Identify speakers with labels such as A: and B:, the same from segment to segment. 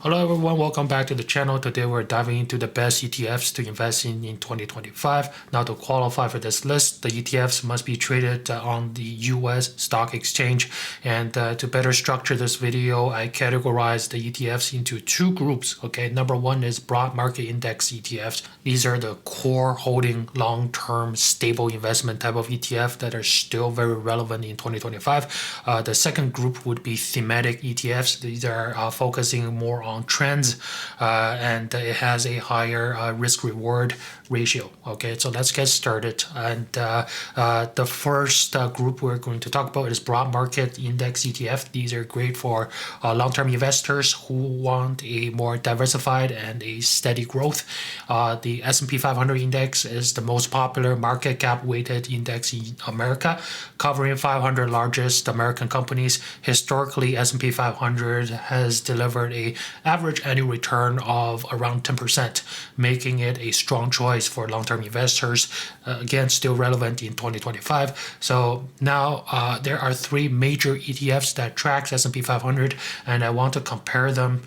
A: Hello everyone, welcome back to the channel. Today we're diving into the best ETFs to invest in 2025. Now to qualify for this list, the ETFs must be traded on the US stock exchange. And to better structure this video, I categorize the ETFs into two groups. Okay, number one is broad market index ETFs. These are the core holding long-term stable investment type of ETF that are still very relevant in 2025. The second group would be thematic ETFs. These are focusing more on trends and it has a higher risk reward ratio. Okay, so let's get started. And the first group we're going to talk about is broad market index ETF. These are great for long-term investors who want a more diversified and a steady growth. The S&P 500 index is the most popular market cap weighted index in America, covering 500 largest American companies. Historically, S&P 500 has delivered a average annual return of around 10%, making it a strong choice for long-term investors. Again, still relevant in 2025. So now there are three major ETFs that tracks S&P 500, and I want to compare them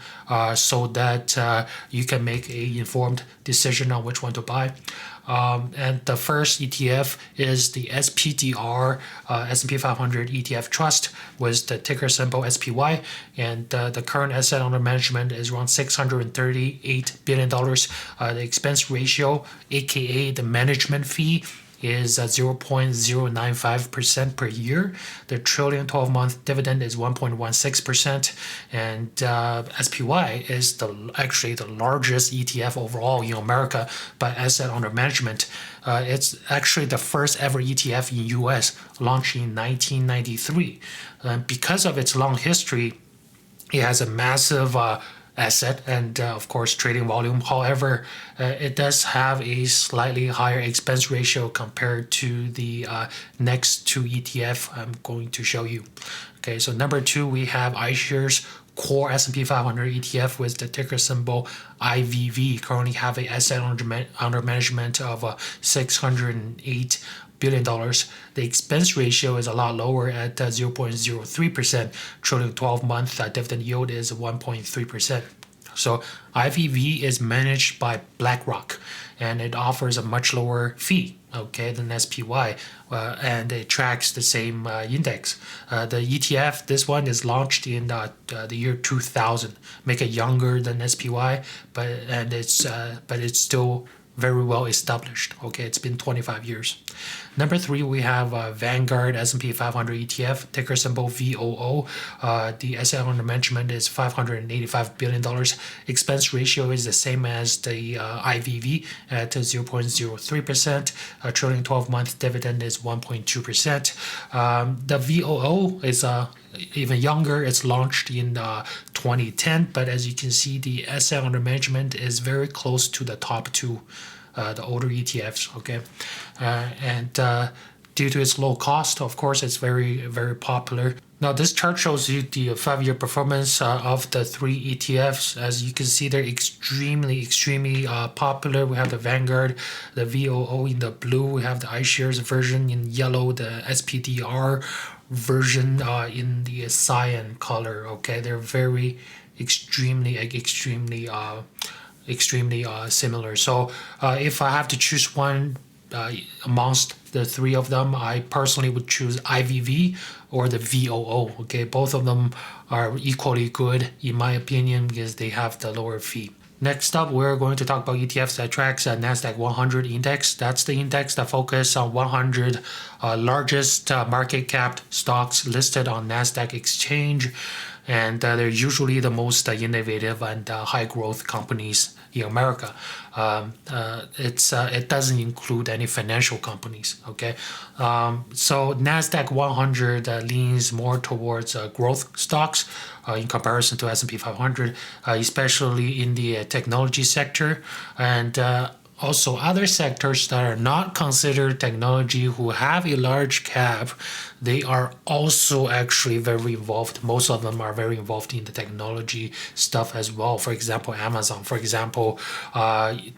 A: so that you can make an informed decision on which one to buy. And the first ETF is the SPDR S&P 500 ETF Trust with the ticker symbol SPY, and the current asset under management is around $638 billion. The expense ratio, aka the management fee, is 0.095% per year. The trailing 12-month dividend is 1.16%, and SPY is actually the largest ETF overall in America by asset under management. It's actually the first ever ETF in US, launched in 1993. Because of its long history, it has a massive asset and of course trading volume. However, it does have a slightly higher expense ratio compared to the next two ETF I'm going to show you. Okay, so number two, we have iShares Core S&P 500 ETF with the ticker symbol IVV. Currently have an asset under management of $608 billion. The expense ratio is a lot lower at 0.03%. Trailing 12-month dividend yield is 1.3%. So IVV is managed by BlackRock, and it offers a much lower fee, okay, than SPY, and it tracks the same index. The ETF, this one is launched in the year 2000, make it younger than SPY, but it's still very well established. Okay, it's been 25 years. Number three, we have Vanguard S&P 500 ETF, ticker symbol VOO. The asset under management is $585 billion. Expense ratio is the same as the IVV at 0.03%. Trailing 12-month dividend is 1.2%. The VOO is even younger. It's launched in 2010, but as you can see, the asset under management is very close to the top two, the older ETFs. Okay, and due to its low cost, of course, it's very, very popular. Now, this chart shows you the 5-year performance of the three ETFs. As you can see, they're extremely popular. We have the Vanguard, the VOO in the blue. We have the iShares version in yellow, the SPDR version in the cyan color. Okay, they're very extremely similar. So if I have to choose one amongst the three of them, I personally would choose IVV or the VOO. Okay, both of them are equally good in my opinion because they have the lower fee. Next up, we're going to talk about ETFs that tracks NASDAQ 100 index. That's the index that focuses on 100 largest market cap stocks listed on NASDAQ exchange. And they're usually the most innovative and high growth companies in America. It doesn't include any financial companies. Okay, so NASDAQ 100 leans more towards growth stocks in comparison to S&P 500, especially in the technology sector, and also other sectors that are not considered technology who have a large cap. They are also actually very involved. Most of them are very involved in the technology stuff as well. For example, Amazon, for example,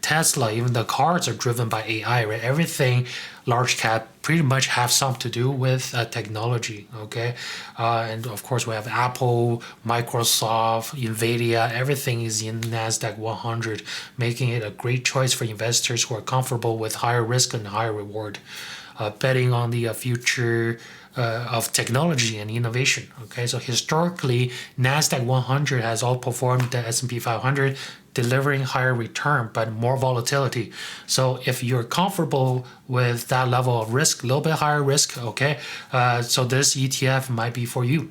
A: Tesla, even the cars are driven by AI, right? Everything large cap pretty much have something to do with technology, okay? And of course, we have Apple, Microsoft, NVIDIA, everything is in NASDAQ 100, making it a great choice for investors who are comfortable with higher risk and higher reward, betting on the future of technology and innovation. Okay, so historically, NASDAQ 100 has outperformed the S&P 500, delivering higher return but more volatility. So if you're comfortable with that level of risk, a little bit higher risk, okay, so this ETF might be for you.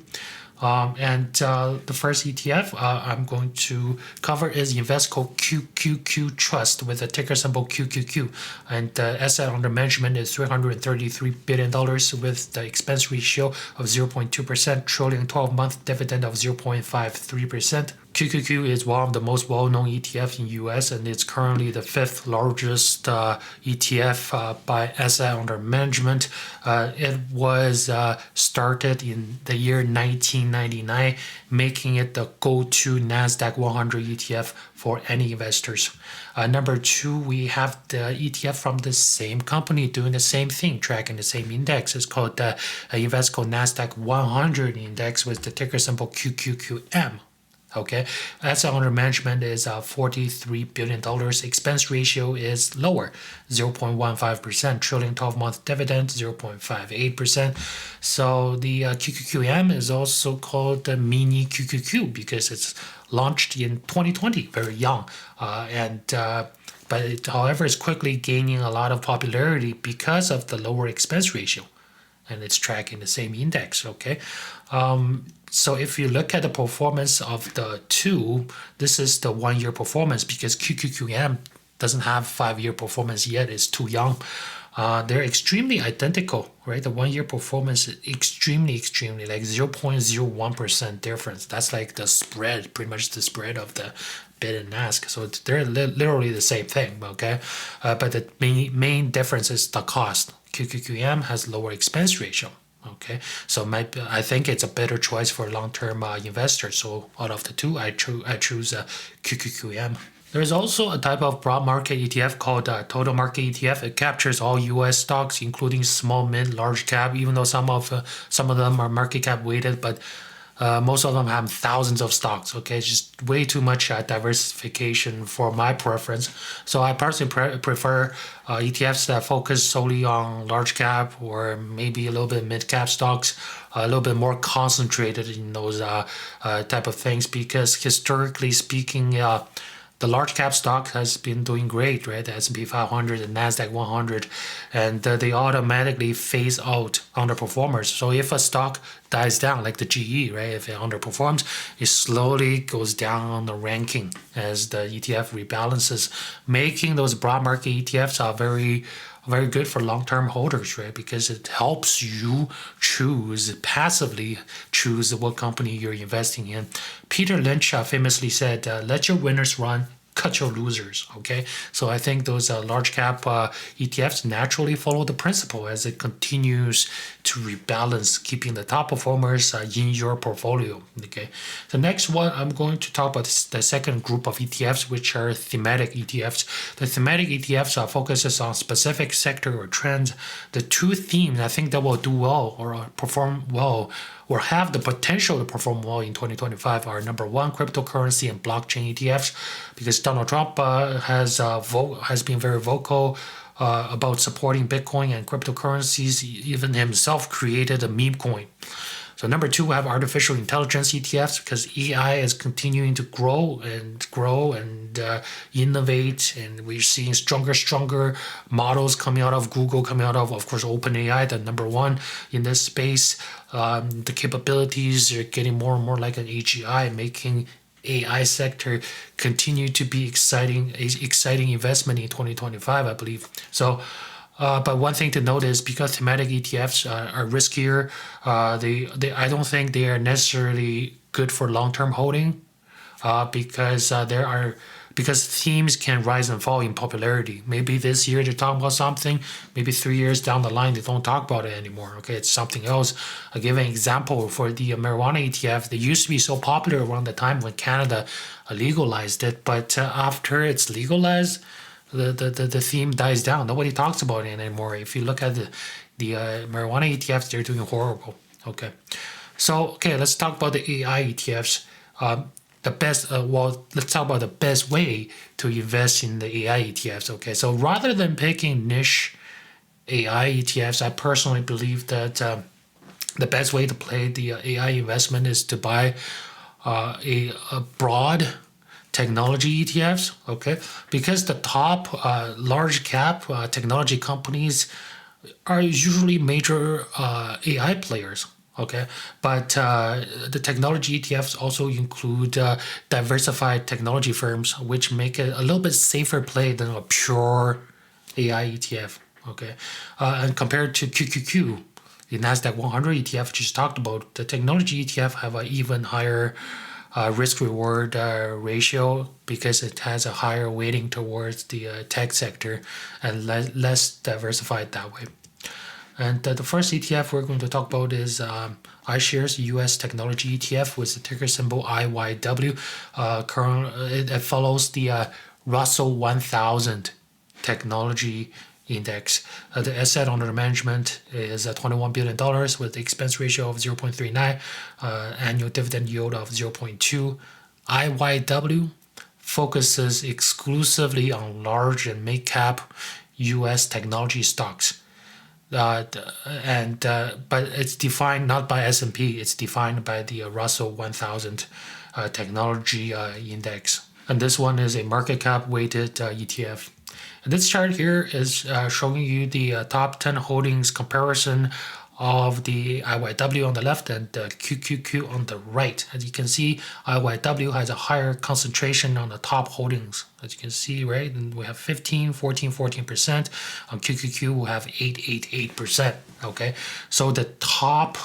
A: And the first ETF I'm going to cover is Invesco QQQ Trust with a ticker symbol QQQ. And the asset under management is $333 billion with the expense ratio of 0.2%, trailing 12-month dividend of 0.53%. QQQ is one of the most well-known ETFs in US, and it's currently the fifth largest ETF by asset under management. It was started in the year 1999, making it the go-to NASDAQ 100 ETF for any investors. Number two, we have the ETF from the same company doing the same thing, tracking the same index. It's called the Invesco NASDAQ 100 Index with the ticker symbol QQQM. Okay, asset under management is $43 billion. Expense ratio is lower, 0.15%. Trailing 12-month dividend, 0.58%. So the QQQM is also called the mini QQQ because it's launched in 2020, very young. But it, however, is quickly gaining a lot of popularity because of the lower expense ratio. And it's tracking the same index, okay? So if you look at the performance of the two, this is the 1-year performance because QQQM doesn't have 5-year performance yet. It's too young. They're extremely identical, right? The 1-year performance is extremely, like 0.01% difference. That's like the spread, pretty much the spread of the bid and ask. So they're literally the same thing, okay? But the main difference is the cost. QQQM has lower expense ratio. Okay, so I think it's a better choice for long-term investors. So out of the two, I choose QQQM. There is also a type of broad market ETF called total market ETF. It captures all U.S. stocks, including small, mid, large cap. Even though some of them are market cap weighted, but most of them have thousands of stocks. Okay, it's just way too much diversification for my preference. So I personally prefer ETFs that focus solely on large cap or maybe a little bit mid cap stocks, a little bit more concentrated in those type of things because historically speaking, the large cap stock has been doing great, right? The S&P 500 and NASDAQ 100, and they automatically phase out underperformers. So if a stock dies down, like the GE, right? If it underperforms, it slowly goes down on the ranking as the ETF rebalances, making those broad market ETFs are very good for long-term holders, right? Because it helps you passively choose what company you're investing in. Peter Lynch famously said, let your winners run, cut your losers, okay? So I think those large cap ETFs naturally follow the principle as it continues to rebalance, keeping the top performers in your portfolio, okay? The next one, I'm going to talk about the second group of ETFs, which are thematic ETFs. The thematic ETFs focuses on specific sector or trends. The two themes I think that will do well or perform well or have the potential to perform well in 2025 are number one, cryptocurrency and blockchain ETFs, because Donald Trump has been very vocal about supporting Bitcoin and cryptocurrencies. Even himself created a meme coin. So number two, we have artificial intelligence ETFs because AI is continuing to grow and innovate, and we're seeing stronger models coming out of Google, coming out of course, OpenAI, the number one in this space. The capabilities are getting more and more like an AGI, making AI sector continue to be exciting investment in 2025, I believe. So. But one thing to note is because thematic ETFs are riskier, I don't think they are necessarily good for long-term holding, because themes can rise and fall in popularity. Maybe this year they're talking about something, maybe 3 years down the line they don't talk about it anymore. Okay, it's something else. I'll give an example for the marijuana ETF. They used to be so popular around the time when Canada legalized it, but after it's legalized, the theme dies down. Nobody talks about it anymore. If you look at the marijuana ETFs, they're doing horrible. Okay, so let's talk about the AI ETFs. The best let's talk about the best way to invest in the AI ETFs. Okay, so rather than picking niche AI ETFs, I personally believe that the best way to play the AI investment is to buy a broad technology ETFs, okay? Because the top large cap technology companies are usually major AI players, okay? But the technology ETFs also include diversified technology firms, which make it a little bit safer play than a pure AI ETF, okay? And compared to QQQ, the Nasdaq 100 ETF, which just talked about, the technology ETF have an even higher risk-reward ratio because it has a higher weighting towards the tech sector and less diversified that way. And the first ETF we're going to talk about is iShares US Technology ETF with the ticker symbol IYW. It follows the Russell 1000 technology index. The asset under management is $21 billion with the expense ratio of 0.39, annual dividend yield of 0.2. IYW focuses exclusively on large and mid-cap U.S. technology stocks. But it's defined not by S&P, it's defined by the Russell 1000 technology index. And this one is a market cap weighted ETF. And this chart here is showing you the top 10 holdings comparison of the IYW on the left and the QQQ on the right. As you can see, IYW has a higher concentration on the top holdings. As you can see, right? And we have 15, 14, 14%. On QQQ, we have 8%. Okay, so the top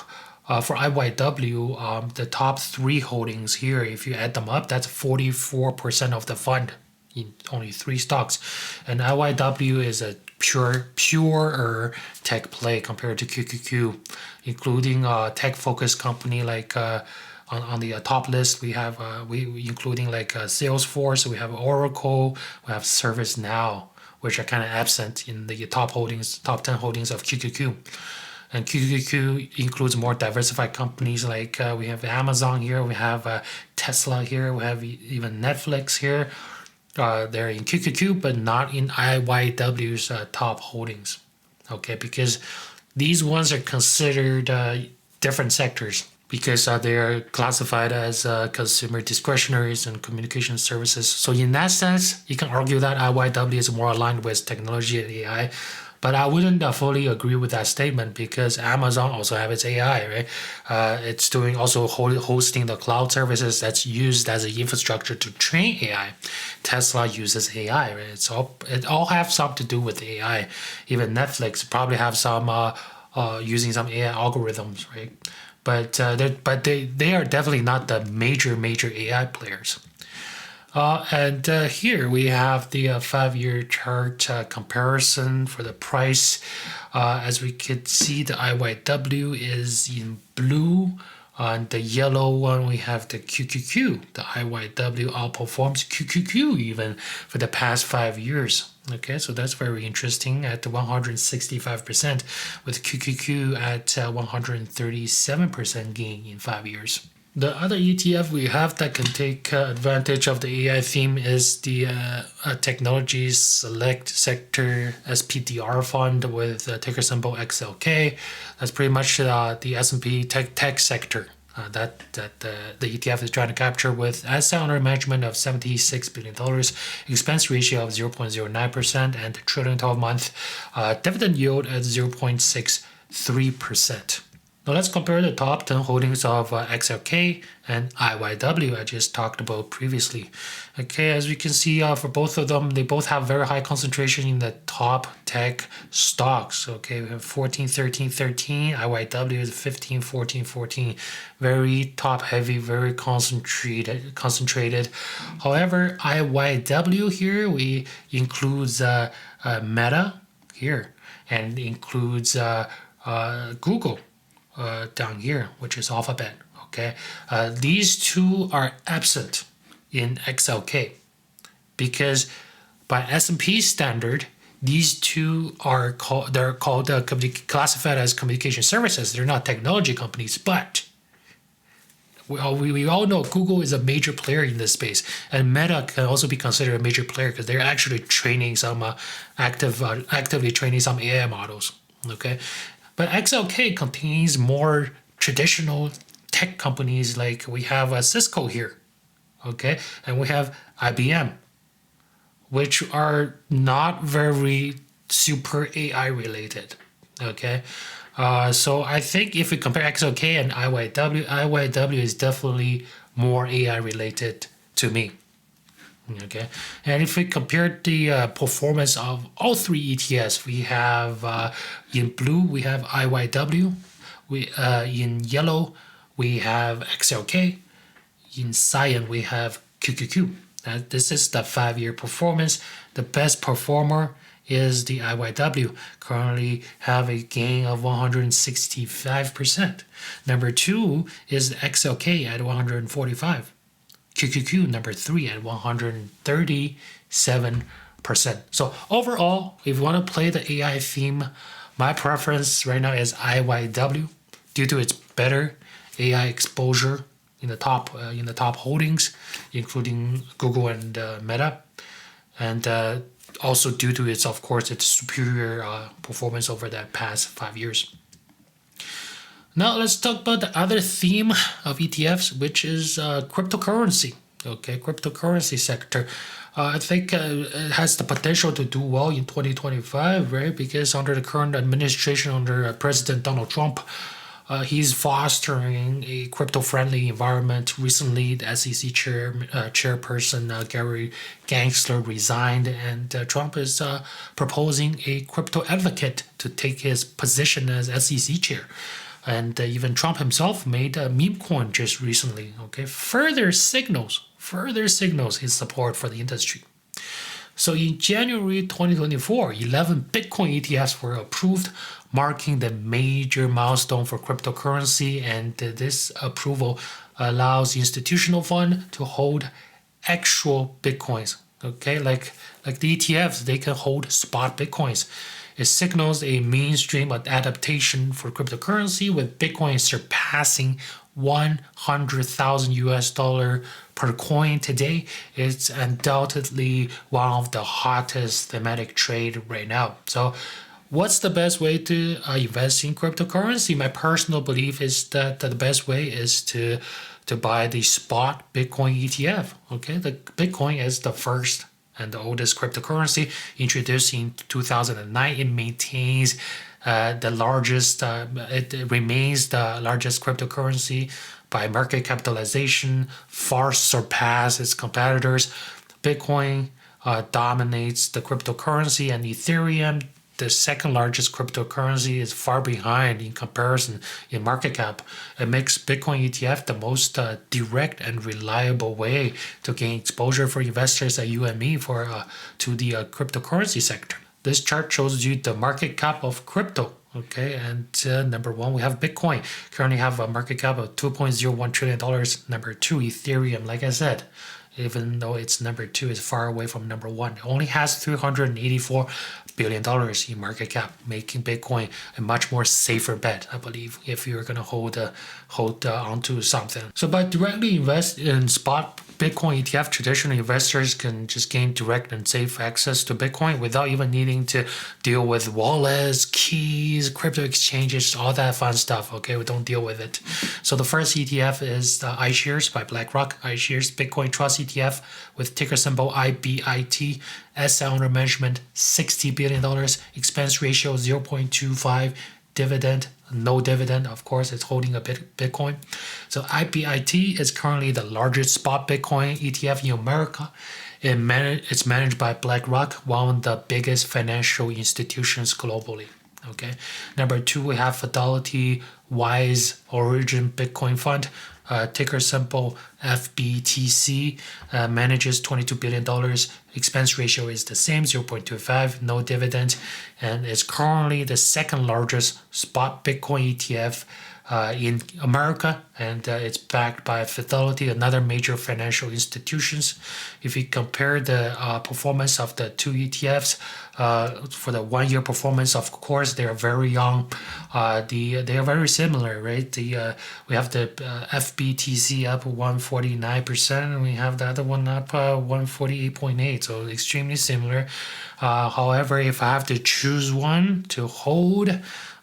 A: for IYW, the top 3 holdings here, if you add them up, that's 44% of the fund in only 3 stocks. And IYW is a purer tech play compared to QQQ, including tech-focused company like on the top list we have including like Salesforce, we have Oracle, we have ServiceNow, which are kind of absent in the top 10 holdings of QQQ. And QQQ includes more diversified companies like we have Amazon here, we have Tesla here, we have even Netflix here. They're in QQQ, but not in IYW's top holdings. Okay, because these ones are considered different sectors because they are classified as consumer discretionaries and communication services. So in that sense, you can argue that IYW is more aligned with technology and AI. But I wouldn't fully agree with that statement because Amazon also have its AI, right? It's doing also hosting the cloud services that's used as an infrastructure to train AI. Tesla uses AI, right? It all have something to do with AI. Even Netflix probably have some using some AI algorithms, right? But they are definitely not the major AI players. And here we have the 5-year chart comparison for the price. As we could see, the IYW is in blue. On the yellow one, we have the QQQ. The IYW outperforms QQQ even for the past 5 years. Okay, so that's very interesting at 165%, with QQQ at 137% gain in 5 years. The other ETF we have that can take advantage of the AI theme is the Technology Select Sector SPDR fund with ticker symbol XLK. That's pretty much the S&P tech sector that the ETF is trying to capture, with asset under management of $76 billion, expense ratio of 0.09%, and trailing 12-month dividend yield at 0.63%. Now let's compare the top 10 holdings of XLK and IYW I just talked about previously. Okay, as we can see for both of them, they both have very high concentration in the top tech stocks. Okay, we have 14, 13, 13. IYW is 15, 14, 14. Very top heavy, very concentrated. However, IYW here, we includes Meta here, and includes Google. Down here, which is Alphabet. Okay, these two are absent in XLK because By S&P standard, these two are classified as communication services. They're not technology companies, but we all know Google is a major player in this space, and Meta can also be considered a major player because they're actually training some actively training some AI models. Okay, but XLK contains more traditional tech companies, like we have Cisco here, okay, and we have IBM, which are not very super AI related. Okay, so I think if we compare XOK and IYW is definitely more AI related to me. Okay, and if we compare the performance of all three ETFs, we have in blue we have IYW, in yellow we have XLK, in cyan we have QQQ. This is the 5-year performance. The best performer is the IYW, currently have a gain of 165%. Number 2 is XLK at 145. QQQ number 3 at 137%. So overall, if you want to play the AI theme, my preference right now is IYW due to its better AI exposure in the top holdings, including Google and Meta, and also due to its superior performance over the past 5 years. Now let's talk about the other theme of ETFs, which is cryptocurrency. Okay, cryptocurrency sector. I think it has the potential to do well in 2025, right? Because under the current administration, under President Donald Trump, he's fostering a crypto-friendly environment. Recently, the SEC chairperson Gary Gensler resigned, and Trump is proposing a crypto advocate to take his position as SEC chair. And even Trump himself made a meme coin just recently. Okay, further signals his support for the industry. So in January 2024, 11 Bitcoin ETFs were approved, marking the major milestone for cryptocurrency. And this approval allows institutional fund to hold actual Bitcoins. Okay, like the ETFs, they can hold spot Bitcoins. It signals a mainstream adaptation for cryptocurrency, with Bitcoin surpassing $100,000 per coin today. It's undoubtedly one of the hottest thematic trade right now. So what's the best way to invest in cryptocurrency? My personal belief is that the best way is to buy the spot Bitcoin ETF. Okay, the Bitcoin is the first and the oldest cryptocurrency, introduced in 2009. It maintains it remains the largest cryptocurrency by market capitalization, far surpass its competitors. Bitcoin dominates the cryptocurrency, and Ethereum, the second largest cryptocurrency, is far behind in comparison in market cap. It makes Bitcoin ETF the most direct and reliable way to gain exposure for investors like you and me to the cryptocurrency sector. This chart shows you the market cap of crypto. Okay, and number 1, we have Bitcoin. Currently have a market cap of $2.01 trillion. Number 2, Ethereum. Like I said, even though it's number 2, is far away from number 1. It only has $384 billion in market cap, making Bitcoin a much more safer bet, I believe, if you're going to hold onto something. So by directly invest in spot Bitcoin ETF, traditional investors can just gain direct and safe access to Bitcoin without even needing to deal with wallets, keys, crypto exchanges, all that fun stuff. Okay, we don't deal with it. So the first ETF is the iShares by BlackRock. iShares Bitcoin Trust ETF with ticker symbol IBIT. Asset under management $60 billion. Expense ratio 0.25. Dividend, no dividend, of course, it's holding a Bitcoin. So IBIT is currently the largest spot Bitcoin ETF in America. It's managed by BlackRock, one of the biggest financial institutions globally. Okay. Number 2, we have Fidelity Wise Origin Bitcoin Fund. Ticker symbol FBTC, manages $22 billion. Expense ratio is the same, 0.25, no dividend, and is currently the second largest spot Bitcoin ETF in America, and it's backed by Fidelity, another major financial institutions. If you compare the performance of the two ETFs, for the 1 year performance, of course, they are very young. They are very similar, right? We have the FBTC up 149%, and we have the other one up 148.8, so extremely similar. However, if I have to choose one to hold,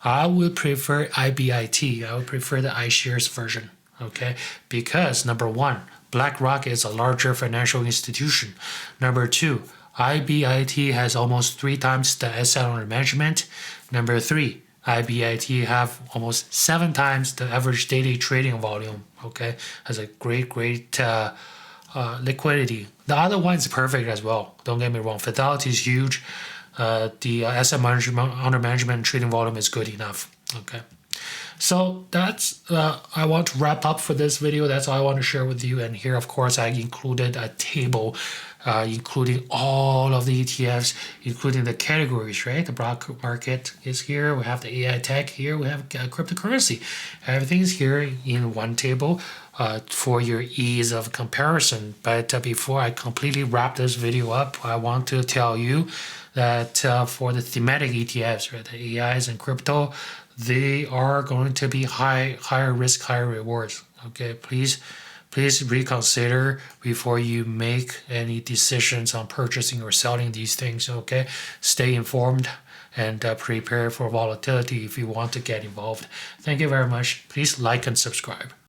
A: I would prefer IBIT. I would prefer the iShares version, okay? Because number one, BlackRock is a larger financial institution. Number two, IBIT has almost 3 times the asset under management. Number three, IBIT have almost 7 times the average daily trading volume, okay? Has a great liquidity. The other one is perfect as well. Don't get me wrong. Fidelity is huge. The asset management under management trading volume is good enough. Okay, so that's I want to wrap up for this video. That's all I want to share with you. And here, of course, I included a table, including all of the ETFs, including the categories. Right, the broad market is here. We have the AI tech here. We have cryptocurrency. Everything is here in one table. For your ease of comparison. But before I completely wrap this video up, I want to tell you that for the thematic ETFs, right, the AIs and crypto, they are going to be higher risk, higher rewards. Okay, please reconsider before you make any decisions on purchasing or selling these things. Okay, stay informed and prepare for volatility if you want to get involved. Thank you very much. Please like and subscribe.